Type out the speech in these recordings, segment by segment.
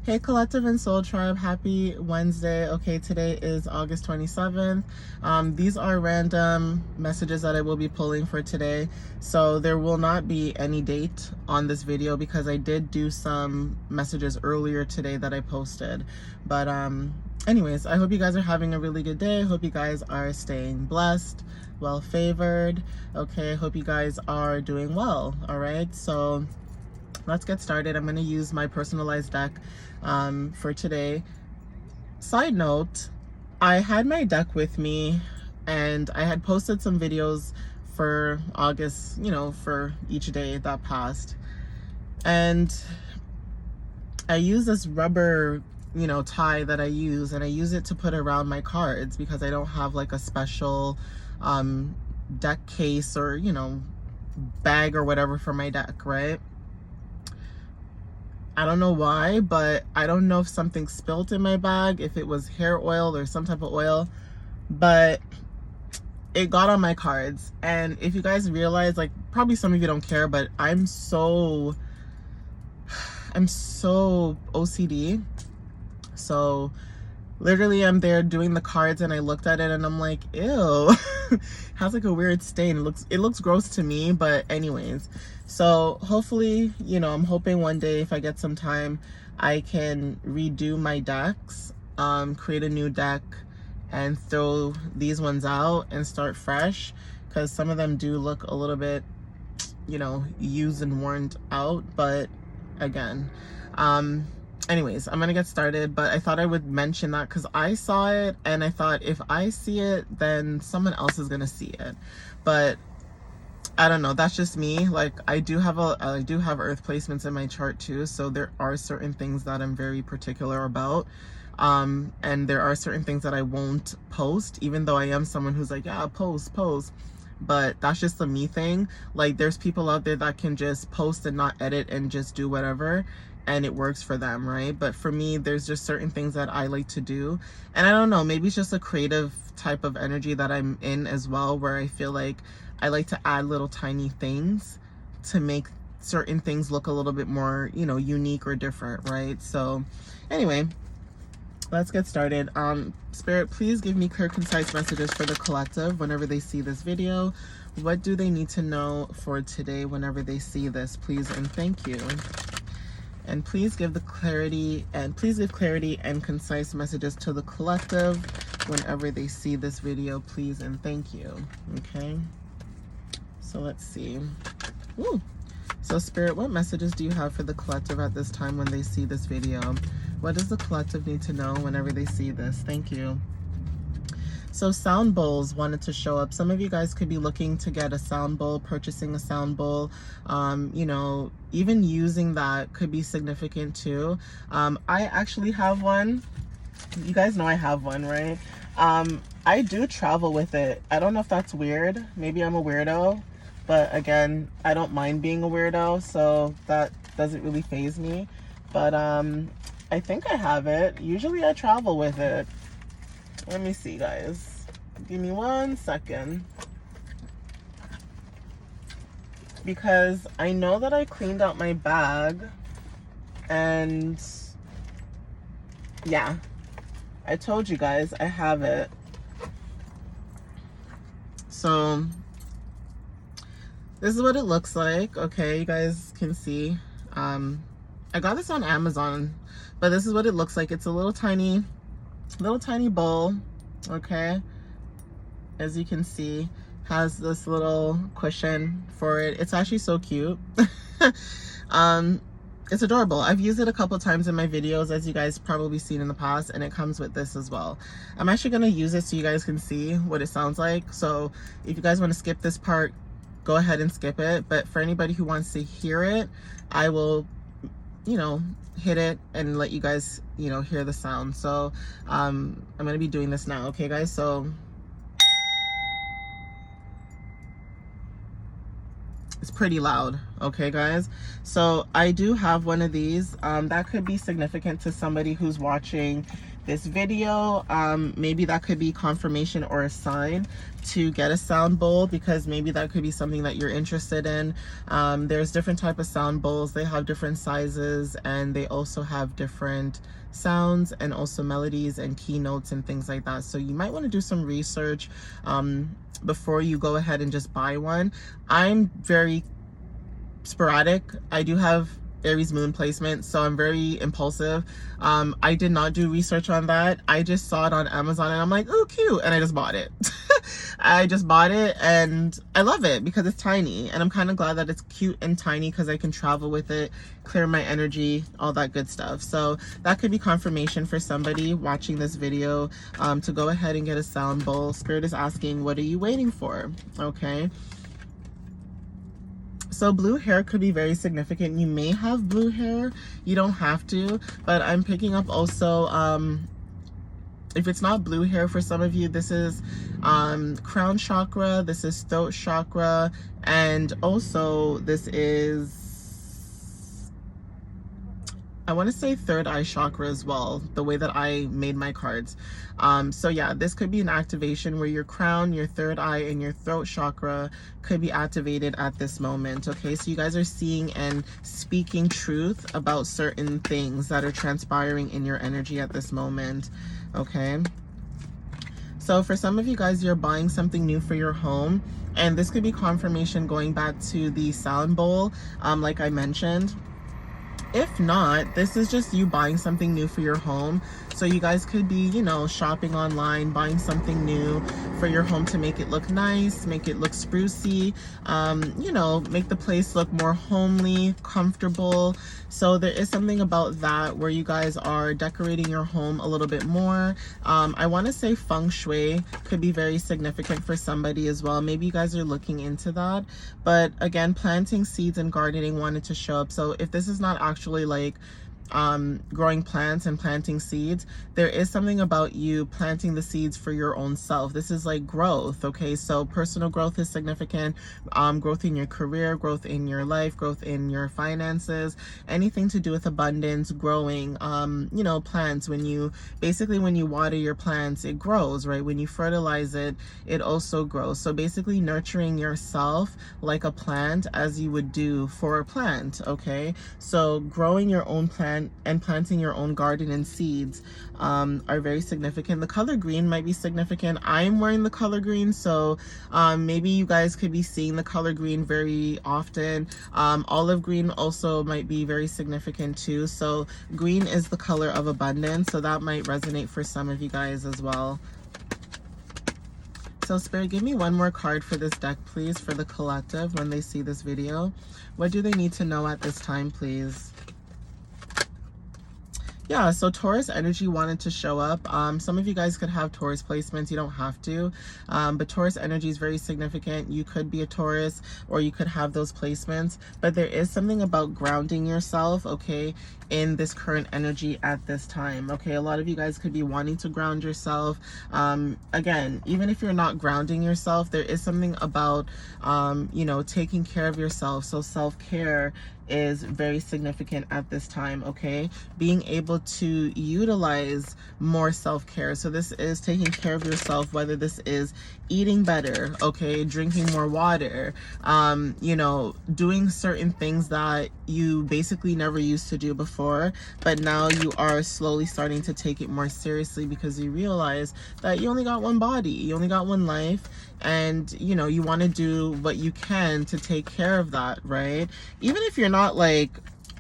Hey Collective and Soul Tribe, happy Wednesday. Okay, today is August 27th. These are random messages that I will be pulling for today. So there will not be any date on this video because I did do some messages earlier today that I posted. But anyways, I hope you guys are having a really good day. I hope you guys are staying blessed, well favored. Okay, I hope you guys are doing well. All right, so let's get started. I'm going to use my personalized deck for today. Side note, I had my deck with me and I had posted some videos for August, for each day that passed. And I use this rubber, tie that I use, and I use it to put around my cards because I don't have like a special deck case or, bag or whatever for my deck, right? I don't know why, but I don't know if something spilt in my bag, if it was hair oil or some type of oil, but it got on my cards. And if you guys realize, like, probably some of you don't care, but I'm so OCD. So literally I'm there doing the cards and I looked at it and I'm like, ew. Has like a weird stain. It looks gross to me, but anyways. So hopefully, I'm hoping one day if I get some time, I can redo my decks, create a new deck and throw these ones out and start fresh, because some of them do look a little bit, used and worn out. But again, anyways, I'm gonna get started, but I thought I would mention that because I saw it and I thought if I see it, then someone else is gonna see it. But I don't know, that's just me. Like, I do have earth placements in my chart too, so there are certain things that I'm very particular about. And there are certain things that I won't post, even though I am someone who's like, yeah, post. But that's just a me thing. Like, there's people out there that can just post and not edit and just do whatever, and it works for them, right? But for me, there's just certain things that I like to do. And I don't know, maybe it's just a creative type of energy that I'm in as well, where I feel like I like to add little tiny things to make certain things look a little bit more, unique or different, right? So anyway, let's get started. Spirit, please give me clear, concise messages for the collective whenever they see this video. What do they need to know for today whenever they see this, please and thank you. And please give clarity and concise messages to the collective whenever they see this video, please and thank you. Okay, so let's see. Woo. So Spirit, what messages do you have for the collective at this time when they see this video? What does the collective need to know whenever they see this? Thank you. So sound bowls wanted to show up. Some of you guys could be looking to get a sound bowl, purchasing a sound bowl. Even using that could be significant too. I actually have one. You guys know I have one, right? I do travel with it. I don't know if that's weird. Maybe I'm a weirdo, but again, I don't mind being a weirdo, so that doesn't really faze me. But I think I have it. Usually I travel with it. Let me see, guys. Give me 1 second. Because I know that I cleaned out my bag. And yeah, I told you guys I have it. So this is what it looks like. Okay, you guys can see. I got this on Amazon, but this is what it looks like. It's a little tiny bowl. Okay, as you can see, has this little cushion for it. It's actually so cute. It's adorable. I've used it a couple times in my videos, as you guys probably seen in the past, and it comes with this as well. I'm actually going to use it so you guys can see what it sounds like. So if you guys want to skip this part, go ahead and skip it. But for anybody who wants to hear it, I will hit it and let you guys hear the sound. So I'm gonna be doing this now. Okay guys, so it's pretty loud. Okay guys, so I do have one of these. That could be significant to somebody who's watching this video. Maybe that could be confirmation or a sign to get a sound bowl, because maybe that could be something that you're interested in. There's different type of sound bowls. They have different sizes, and they also have different sounds and also melodies and keynotes and things like that. So you might want to do some research before you go ahead and just buy one. I'm very sporadic. I do have Aries moon placement, so I'm very impulsive. I did not do research on that. I just saw it on Amazon and I'm like, oh, cute, and I just bought it. I just bought it and I love it because it's tiny, and I'm kind of glad that it's cute and tiny because I can travel with it, clear my energy, all that good stuff. So that could be confirmation for somebody watching this video to go ahead and get a sound bowl. Spirit is asking, what are you waiting for? Okay. So blue hair could be very significant. You may have blue hair. You don't have to, but I'm picking up also, if it's not blue hair for some of you, this is crown chakra, this is throat chakra, and also this is, I want to say third eye chakra as well, the way that I made my cards. So yeah, this could be an activation where your crown, your third eye, and your throat chakra could be activated at this moment. Okay, so you guys are seeing and speaking truth about certain things that are transpiring in your energy at this moment. Okay, so for some of you guys, you're buying something new for your home, and this could be confirmation going back to the sound bowl, like I mentioned. If not, this is just you buying something new for your home. So you guys could be, you know, shopping online, buying something new for your home to make it look nice, make it look sprucey, you know, make the place look more homely, comfortable. So there is something about that where you guys are decorating your home a little bit more. I want to say feng shui could be very significant for somebody as well. Maybe you guys are looking into that. But again, planting seeds and gardening wanted to show up. So if this is not actually like growing plants and planting seeds, there is something about you planting the seeds for your own self. This is like growth. Okay, so personal growth is significant, growth in your career, growth in your life, growth in your finances, anything to do with abundance, growing. You know, plants, when you water your plants, it grows, right? When you fertilize it, it also grows. So basically nurturing yourself like a plant, as you would do for a plant. Okay, so growing your own plant and planting your own garden and seeds are very significant. The color green might be significant. I'm wearing the color green, so maybe you guys could be seeing the color green very often. Olive green also might be very significant too. So green is the color of abundance, so that might resonate for some of you guys as well. So Spirit, give me one more card for this deck, please, for the collective when they see this video. What do they need to know at this time, please? Yeah, so Taurus energy wanted to show up. Some of you guys could have Taurus placements. You don't have to. But Taurus energy is very significant. You could be a Taurus or you could have those placements. But there is something about grounding yourself, okay, in this current energy at this time. Okay, a lot of you guys could be wanting to ground yourself. Again, even if you're not grounding yourself, there is something about, you know, taking care of yourself. So self-care is very significant at this time. Okay, being able to utilize more self-care. So this is taking care of yourself, whether this is eating better, okay, drinking more water, you know, doing certain things that you basically never used to do before, but now you are slowly starting to take it more seriously because you realize that you only got one body, you only got one life, and you know, you want to do what you can to take care of that, right? Even if you're not like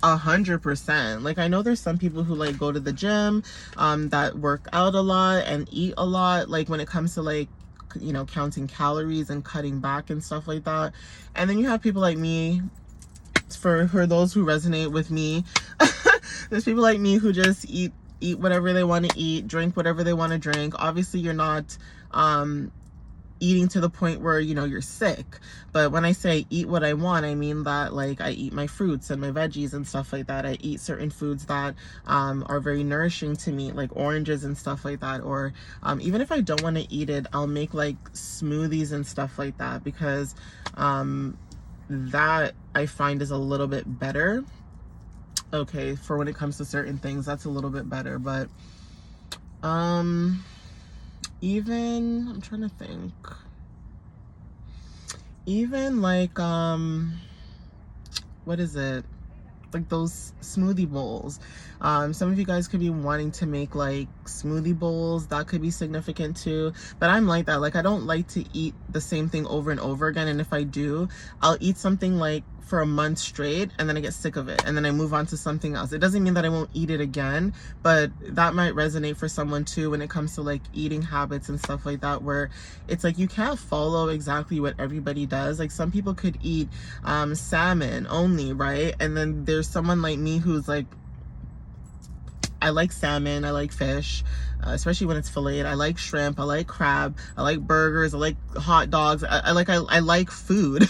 100%. Like, I know there's some people who like go to the gym, that work out a lot and eat a lot, like when it comes to like, you know, counting calories and cutting back and stuff like that. And then you have people like me, for those who resonate with me, there's people like me who just eat whatever they want to eat, drink whatever they want to drink. Obviously you're not eating to the point where, you know, you're sick. But when I say eat what I want, I mean that like I eat my fruits and my veggies and stuff like that. I eat certain foods that are very nourishing to me, like oranges and stuff like that. Or even if I don't want to eat it, I'll make like smoothies and stuff like that, because that I find is a little bit better. Okay, for when it comes to certain things, that's a little bit better. But Even, I'm trying to think, even like what is it, like those smoothie bowls. Some of you guys could be wanting to make like smoothie bowls. That could be significant too. But I'm like that. Like, I don't like to eat the same thing over and over again. And if I do, I'll eat something like for a month straight and then I get sick of it and then I move on to something else. It doesn't mean that I won't eat it again, but that might resonate for someone too when it comes to like eating habits and stuff like that, where it's like you can't follow exactly what everybody does. Like, some people could eat salmon only, right? And then there's someone like me who's like, I like salmon, I like fish, especially when it's filleted. I like shrimp, I like crab, I like burgers, I like hot dogs. I like food.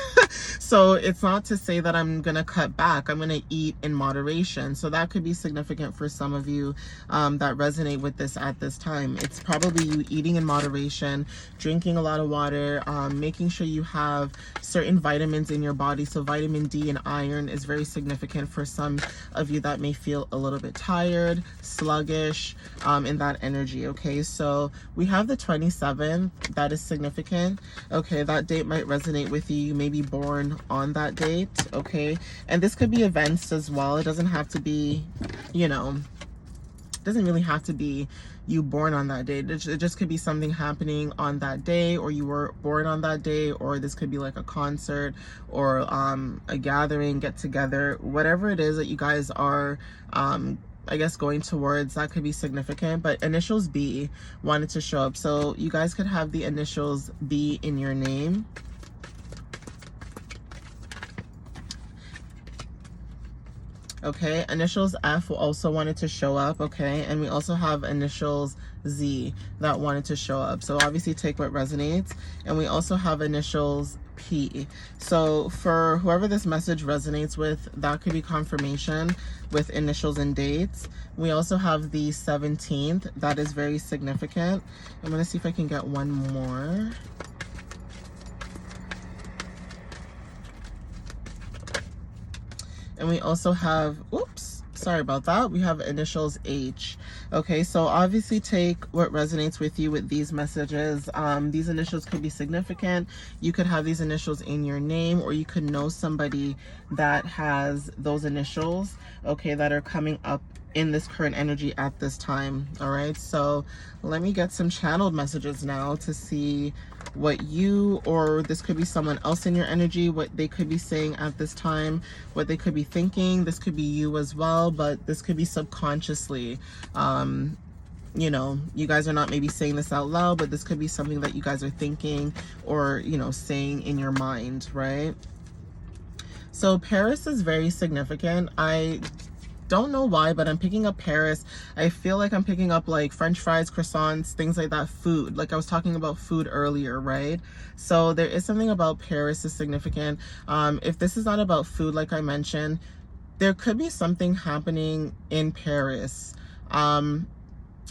So it's not to say that I'm gonna cut back. I'm gonna eat in moderation. So that could be significant for some of you that resonate with this at this time. It's probably you eating in moderation, drinking a lot of water, making sure you have certain vitamins in your body. So vitamin D and iron is very significant for some of you that may feel a little bit tired, sluggish, in that energy. Okay, so we have the 27th. That is significant. Okay, that date might resonate with you. You may be born on that date. Okay, and this could be events as well. It doesn't have to be, you know, it doesn't really have to be you born on that day. It just could be something happening on that day, or you were born on that day, or this could be like a concert or a gathering, get together, whatever it is that you guys are I guess going towards. That could be significant. But initials B wanted to show up, so you guys could have the initials B in your name. Okay, initials F also wanted to show up. Okay, and we also have initials Z that wanted to show up. So obviously take what resonates. And we also have initials P. So for whoever this message resonates with, that could be confirmation with initials and dates. We also have the 17th. That is very significant. I'm going to see if I can get one more. And we also have, oops, sorry about that. We have initials H. Okay, so obviously take what resonates with you with these messages. These initials could be significant. You could have these initials in your name, or you could know somebody that has those initials, okay, that are coming up in this current energy at this time. All right, so let me get some channeled messages now to see what you, or this could be someone else in your energy, what they could be saying at this time, what they could be thinking. This could be you as well, but this could be subconsciously. You know, you guys are not maybe saying this out loud, but this could be something that you guys are thinking or, you know, saying in your mind, right? So Paris is very significant. I don't know why, but I'm picking up Paris. I feel like I'm picking up like French fries, croissants, things like that, food. Like I was talking about food earlier, right? So there is something about Paris is significant. If this is not about food, like I mentioned, there could be something happening in Paris.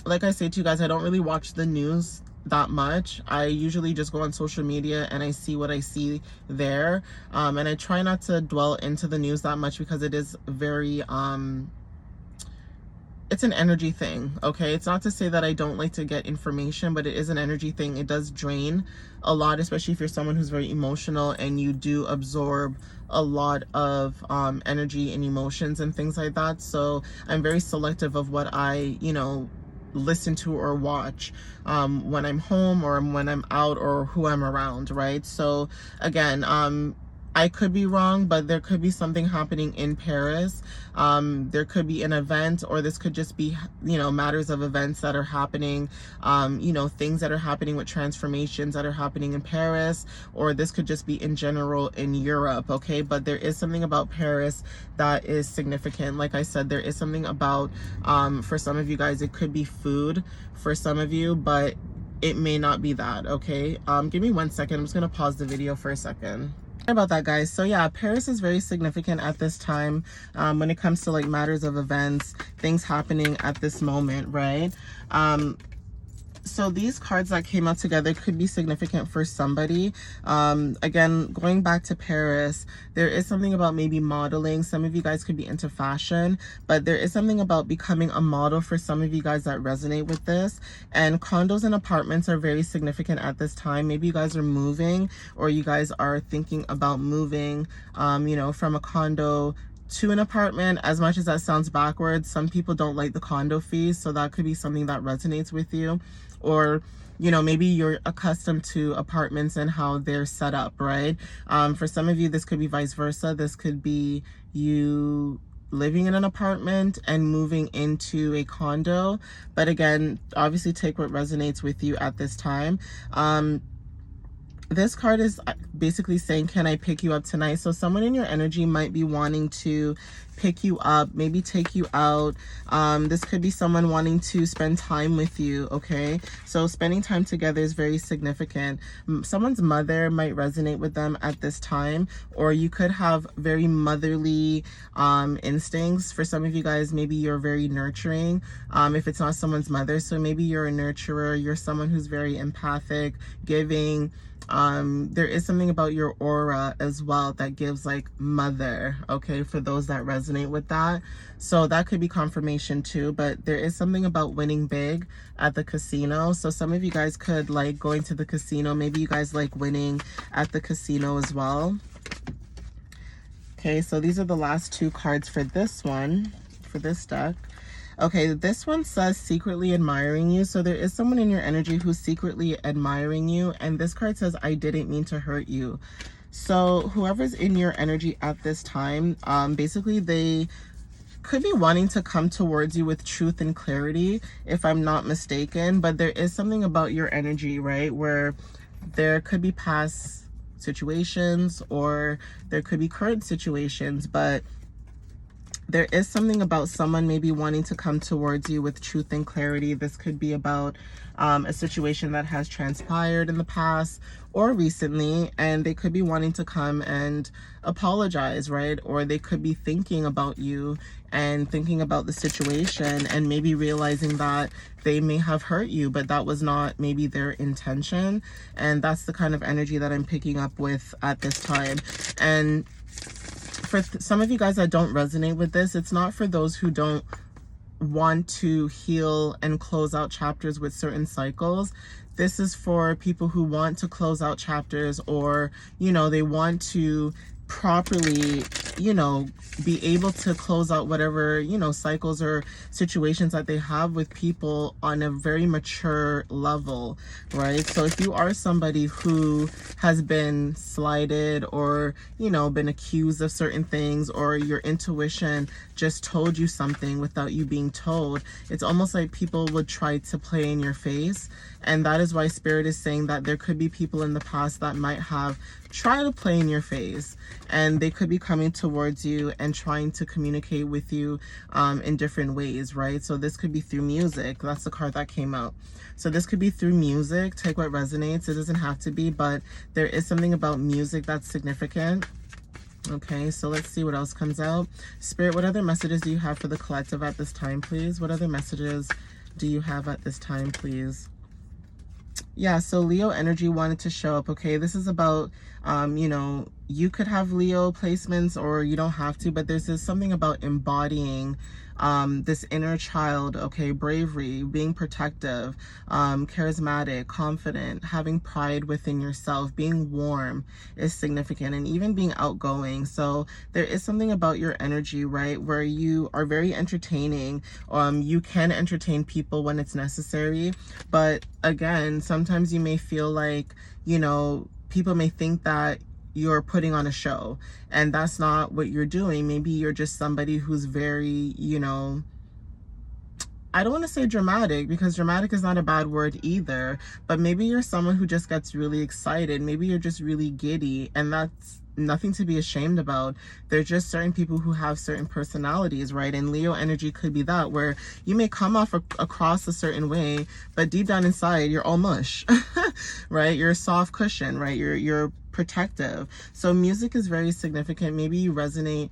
Like I say to you guys, I don't really watch the news that much. I usually just go on social media and I see what I see there. And I try not to dwell into the news that much because it is very, it's an energy thing, okay? It's not to say that I don't like to get information, but it is an energy thing. It does drain a lot, especially if you're someone who's very emotional and you do absorb a lot of energy and emotions and things like that. So I'm very selective of what I, you know, listen to or watch when I'm home or when I'm out or who I'm around, right? So again, I could be wrong, but there could be something happening in Paris. There could be an event, or this could just be, you know, matters of events that are happening, you know, things that are happening with transformations that are happening in Paris, or this could just be in general in Europe, okay? But there is something about Paris that is significant. Like I said, there is something about, for some of you guys, it could be food for some of you, but it may not be that, okay? Give me 1 second. I'm just gonna pause the video for a second. About that, guys. So yeah, Paris is very significant at this time when it comes to like matters of events, things happening at this moment, right? So these cards that came out together could be significant for somebody. Again, going back to Paris, there is something about maybe modeling. Some of you guys could be into fashion, but there is something about becoming a model for some of you guys that resonate with this. And condos and apartments are very significant at this time. Maybe you guys are moving, or you guys are thinking about moving, you know, from a condo to an apartment. As much as that sounds backwards, some people don't like the condo fees, so that could be something that resonates with you. Or, you know, maybe you're accustomed to apartments and how they're set up, right? For some of you, this could be vice versa. This could be you living in an apartment and moving into a condo. But again, obviously take what resonates with you at this time. This card is basically saying, can I pick you up tonight? So someone in your energy might be wanting to pick you up, maybe take you out. This could be someone wanting to spend time with you, okay? So spending time together is very significant. Someone's mother might resonate with them at this time, or you could have very motherly instincts. For some of you guys, maybe you're very nurturing if it's not someone's mother. So maybe you're a nurturer, you're someone who's very empathic, giving. There is something about your aura as well that gives like mother, okay, for those that resonate with that. So that could be confirmation too, but there is something about winning big at the casino. So some of you guys could like going to the casino. Maybe you guys like winning at the casino as well. Okay, so these are the last two cards for this one, for this deck. Okay, this one says secretly admiring you. So there is someone in your energy who's secretly admiring you. And this card says, I didn't mean to hurt you. So whoever's in your energy at this time, basically they could be wanting to come towards you with truth and clarity, if I'm not mistaken. But there is something about your energy, right, where there could be past situations or there could be current situations, but there is something about someone maybe wanting to come towards you with truth and clarity. This could be about a situation that has transpired in the past or recently, and they could be wanting to come and apologize, right? Or they could be thinking about you and thinking about the situation and maybe realizing that they may have hurt you, but that was not maybe their intention. And that's the kind of energy that I'm picking up with at this time. And for some of you guys that don't resonate with this, it's not for those who don't want to heal and close out chapters with certain cycles. This is for people who want to close out chapters, or, you know, they want to properly, you know, be able to close out whatever, you know, cycles or situations that they have with people on a very mature level, right? So if you are somebody who has been slighted or, you know, been accused of certain things, or your intuition just told you something without you being told, it's almost like people would try to play in your face. And that is why Spirit is saying that there could be people in the past that might have tried to play in your face, and they could be coming towards you and trying to communicate with you in different ways, right? So this could be through music. That's the card that came out. So this could be through music. Take what resonates. It doesn't have to be, but there is something about music that's significant. Okay, so let's see what else comes out. Spirit, what other messages do you have for the collective at this time, please? What other messages do you have at this time, please? Yeah, so Leo energy wanted to show up, okay? This is about, you know, you could have Leo placements or you don't have to, but there's this something about embodying this inner child, okay? Bravery, being protective, charismatic, confident, having pride within yourself, being warm is significant, and even being outgoing. So there is something about your energy, right, where you are very entertaining. You can entertain people when it's necessary, but again, sometimes you may feel like, you know, people may think that you're putting on a show, and that's not what you're doing. Maybe you're just somebody who's very, you know, I don't want to say dramatic, because dramatic is not a bad word either, but maybe you're someone who just gets really excited. Maybe you're just really giddy, and that's nothing to be ashamed about. There's just certain people who have certain personalities, right? And Leo energy could be that, where you may come off across a certain way, but deep down inside, you're all mush, right? You're a soft cushion, right? You're protective. So music is very significant. Maybe you resonate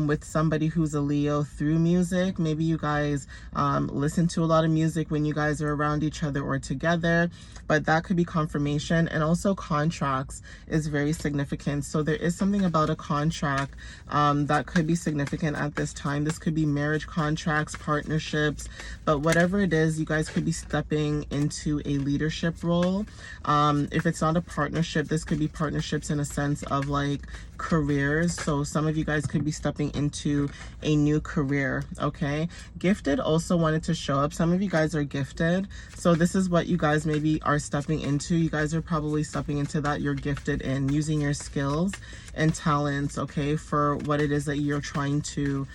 with somebody who's a Leo through music. Maybe you guys listen to a lot of music when you guys are around each other or together, but that could be confirmation. And also contracts is very significant. So there is something about a contract that could be significant at this time. This could be marriage contracts, partnerships, but whatever it is, you guys could be stepping into a leadership role. If it's not a partnership, this could be partnerships in a sense of like careers. So some of you guys could be stepping into a new career. Okay, gifted also wanted to show up. Some of you guys are gifted, so this is what you guys maybe are stepping into. You guys are probably stepping into that. You're gifted in using your skills and talents, okay, for what it is that you're trying to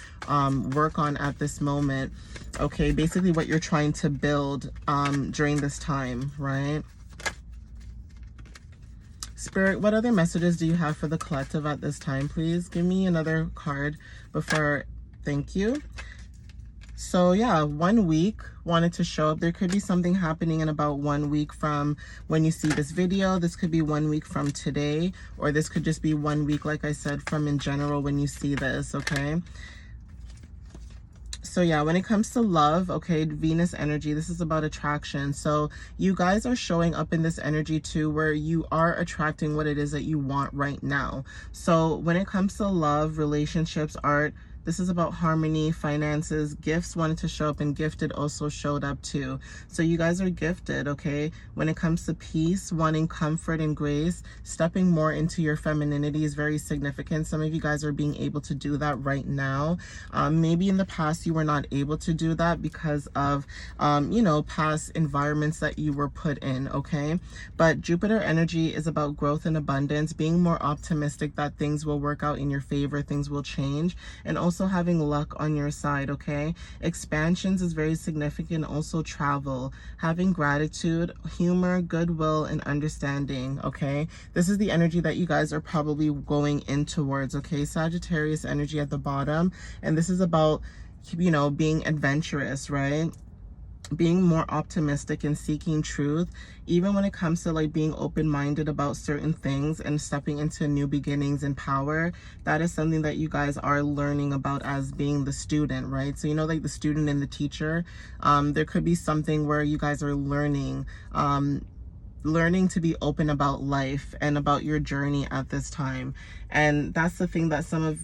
work on at this moment. Okay, basically what you're trying to build during this time, right? Spirit, what other messages do you have for the collective at this time? Please give me another card before. Thank you. So yeah, 1 week wanted to show up. There could be something happening in about 1 week from when you see this video. This could be 1 week from today, or this could just be 1 week, like I said, from in general when you see this, okay? So yeah, when it comes to love, okay, Venus energy, this is about attraction. So you guys are showing up in this energy too, where you are attracting what it is that you want right now. So when it comes to love, relationships, art, this is about harmony, finances, gifts wanted to show up, and gifted also showed up too. So you guys are gifted, okay? When it comes to peace, wanting comfort and grace, stepping more into your femininity is very significant. Some of you guys are being able to do that right now. Maybe in the past you were not able to do that because of, you know, past environments that you were put in, okay? But Jupiter energy is about growth and abundance, being more optimistic that things will work out in your favor, things will change, and also having luck on your side, okay? Expansions is very significant. Also travel, having gratitude, humor, goodwill, and understanding, okay? This is the energy that you guys are probably going in towards, okay? Sagittarius energy at the bottom, and this is about, you know, being adventurous, right? Being more optimistic and seeking truth, even when it comes to like being open-minded about certain things and stepping into new beginnings and power. That is something that you guys are learning about as being the student, right? So you know, like the student and the teacher, there could be something where you guys are learning to be open about life and about your journey at this time. And that's the thing that some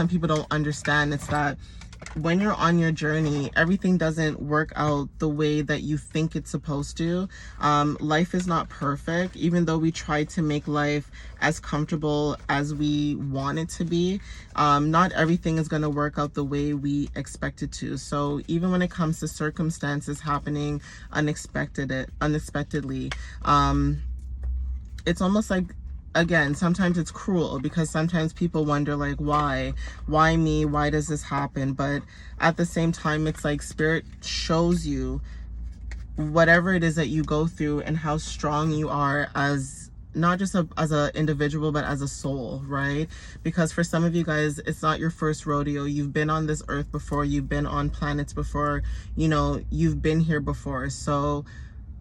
people don't understand. It's that when you're on your journey, everything doesn't work out the way that you think it's supposed to. Life is not perfect, even though we try to make life as comfortable as we want it to be. Not everything is going to work out the way we expect it to. So even when it comes to circumstances happening unexpectedly, it's almost like, again, sometimes it's cruel because sometimes people wonder like, why me? Why does this happen? But at the same time, it's like spirit shows you whatever it is that you go through and how strong you are as not just as an individual, but as a soul, right? Because for some of you guys, it's not your first rodeo. You've been on this earth before. You've been on planets before. You know, you've been here before. So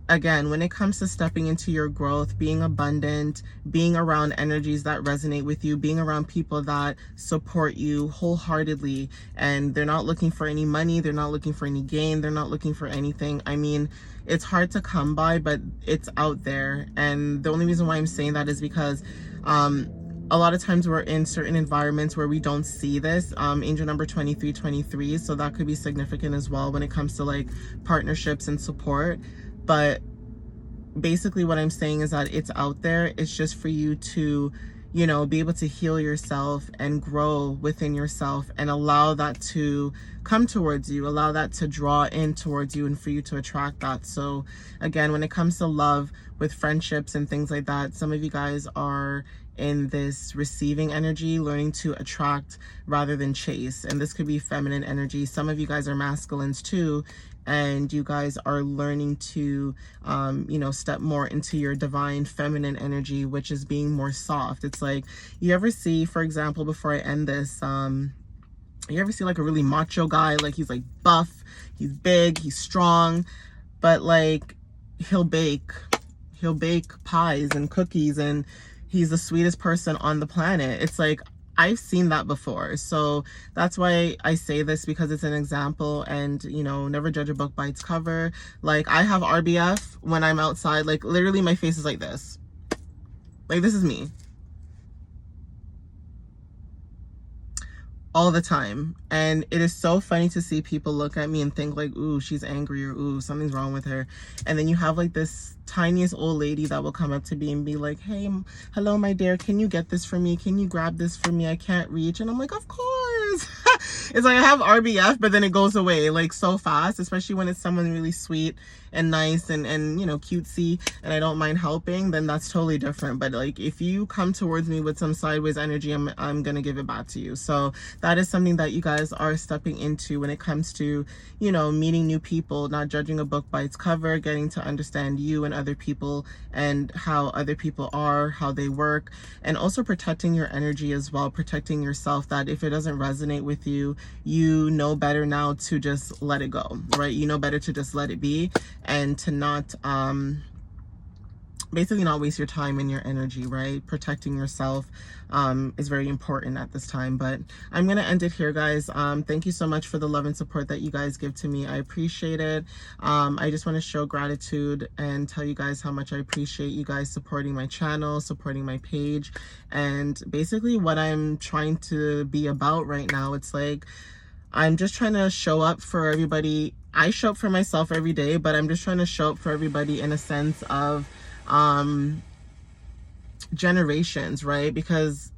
again, when it comes to stepping into your growth, being abundant, being around energies that resonate with you, being around people that support you wholeheartedly, and they're not looking for any money, they're not looking for any gain, they're not looking for anything. I mean, it's hard to come by, but it's out there. And the only reason why I'm saying that is because a lot of times we're in certain environments where we don't see this. Angel number 2323, so that could be significant as well when it comes to like partnerships and support. But basically what I'm saying is that it's out there. It's just for you to, you know, be able to heal yourself and grow within yourself and allow that to come towards you, allow that to draw in towards you, and for you to attract that. So again, when it comes to love with friendships and things like that, some of you guys are in this receiving energy, learning to attract rather than chase. And this could be feminine energy. Some of you guys are masculines too, and you guys are learning to you know, step more into your divine feminine energy, which is being more soft. It's like, you ever see, for example, before I end this, you ever see like a really macho guy, like he's like buff, he's big, he's strong, but like he'll bake pies and cookies, and he's the sweetest person on the planet. It's like, I've seen that before. So that's why I say this, because it's an example. And, you know, never judge a book by its cover. Like, I have RBF when I'm outside. Like, literally my face is like this. Like, this is me all the time. And it is so funny to see people look at me and think like, ooh, she's angry, or ooh, something's wrong with her. And then you have like this tiniest old lady that will come up to me and be like, hey, hello, my dear, can you get this for me? Can you grab this for me? I can't reach. And I'm like, of course. It's like I have RBF, but then it goes away like so fast, especially when it's someone really sweet and nice and you know, cutesy, and I don't mind helping, then that's totally different. But like, if you come towards me with some sideways energy, I'm gonna give it back to you. So that is something that you guys are stepping into when it comes to, you know, meeting new people, not judging a book by its cover, getting to understand you and other people and how other people are, how they work, and also protecting your energy as well, protecting yourself, that if it doesn't resonate with you, you know better now to just let it go, right? You know better to just let it be, and to not basically not waste your time and your energy, right? Protecting yourself is very important at this time. But I'm gonna end it here, guys. Thank you so much for the love and support that you guys give to me. I appreciate it. I just want to show gratitude and tell you guys how much I appreciate you guys supporting my channel, supporting my page, and basically what I'm trying to be about right now. It's like, I'm just trying to show up for everybody. I show up for myself every day, but I'm just trying to show up for everybody in a sense of generations, right? Because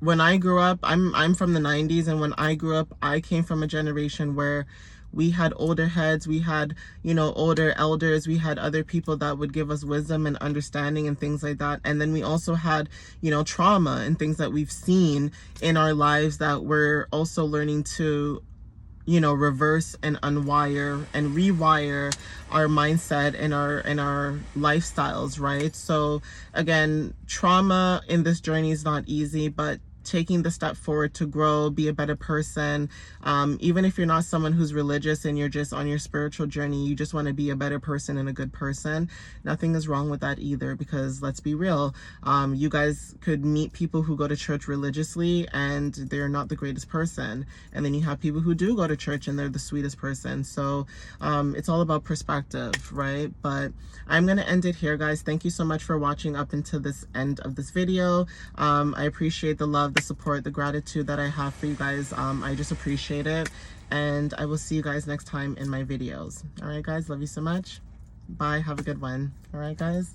when I grew up, I'm from the 90s, and when I grew up, I came from a generation where we had older heads, we had, you know, older elders, we had other people that would give us wisdom and understanding and things like that. And then we also had, you know, trauma and things that we've seen in our lives that we're also learning to, you know, reverse and unwire and rewire our mindset and our lifestyles, right? So again, trauma in this journey is not easy, but taking the step forward to grow, be a better person, even if you're not someone who's religious and you're just on your spiritual journey, you just want to be a better person and a good person, nothing is wrong with that either. Because let's be real, you guys could meet people who go to church religiously and they're not the greatest person, and then you have people who do go to church and they're the sweetest person. So it's all about perspective, right? But I'm gonna end it here, guys. Thank you so much for watching up until this end of this video. I appreciate the love, the support, the gratitude that I have for you guys. I just appreciate it, and I will see you guys next time in my videos. All right, guys, love you so much. Bye, have a good one. All right, guys.